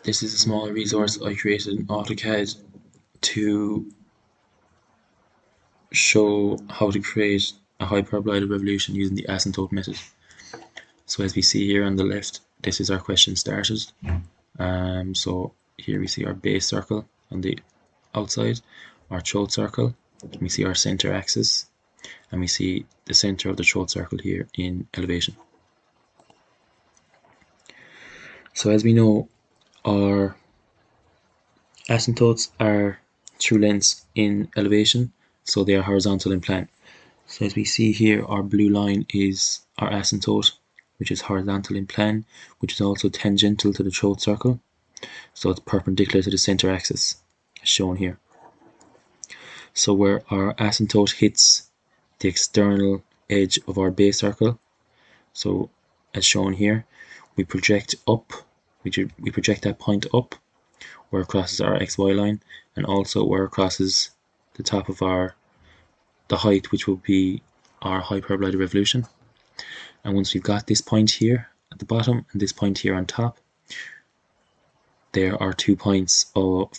This is a small resource I created in AutoCAD to show how to create a hyperbolid revolution using the asymptote method. So as we see here on the left, this is our question started. So here we see our base circle on the outside, our throat circle, we see our center axis, and we see the center of the throat circle here in elevation. So as we know, our asymptotes are true lengths in elevation, so they are horizontal in plan. So as we see here, our blue line is our asymptote, which is horizontal in plan, which is also tangential to the throat circle. So it's perpendicular to the center axis, as shown here. So where our asymptote hits the external edge of our base circle, so as shown here, we project up, we project that point up where it crosses our XY line, and also where it crosses the top of the height, which will be our hyperbolid revolution. And once we've got this point here at the bottom and this point here on top, there are 2 points for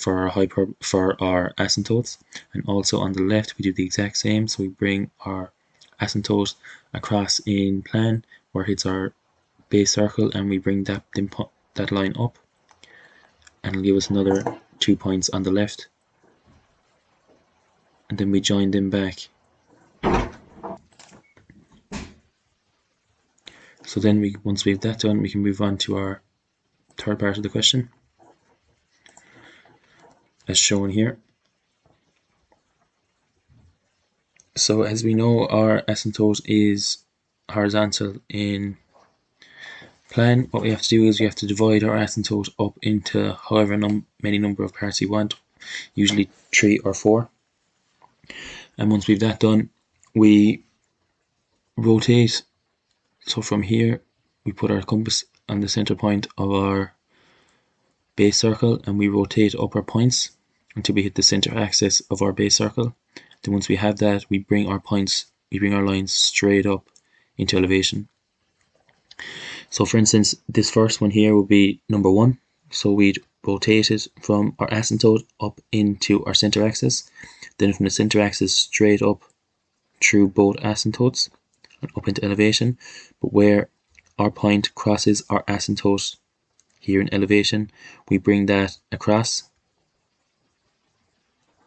our asymptotes. And also on the left we do the exact same, so we bring our asymptote across in plan where it hits our base circle, and we bring that line up, and it'll give us another 2 points on the left, and then we join them back. So then once we have that done, we can move on to our third part of the question, as shown here. So as we know, our asymptote is horizontal in plan. What we have to do is we have to divide our asymptote up into however many number of parts we want, usually 3 or 4. And once we've that done, we rotate. So from here we put our compass on the center point of our base circle, and we rotate up our points until we hit the center axis of our base circle. Then once we have that, we bring our lines straight up into elevation. So for instance, this first one here will be number 1. So we'd rotate it from our asymptote up into our center axis, then from the center axis straight up through both asymptotes and up into elevation. But where our point crosses our asymptote here in elevation, we bring that across,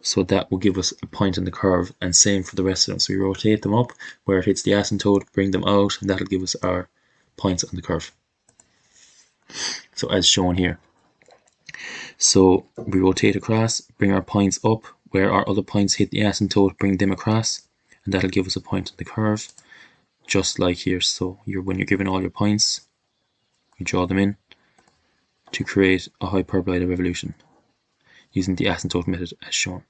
so that will give us a point on the curve, and same for the rest of them. So we rotate them up where it hits the asymptote, bring them out, and that'll give us our points on the curve. So as shown here. So we rotate across, bring our points up where our other points hit the asymptote, bring them across, and that'll give us a point on the curve, just like here. So when you're given all your points, you draw them in to create a hyperbolid revolution using the asymptote method as shown.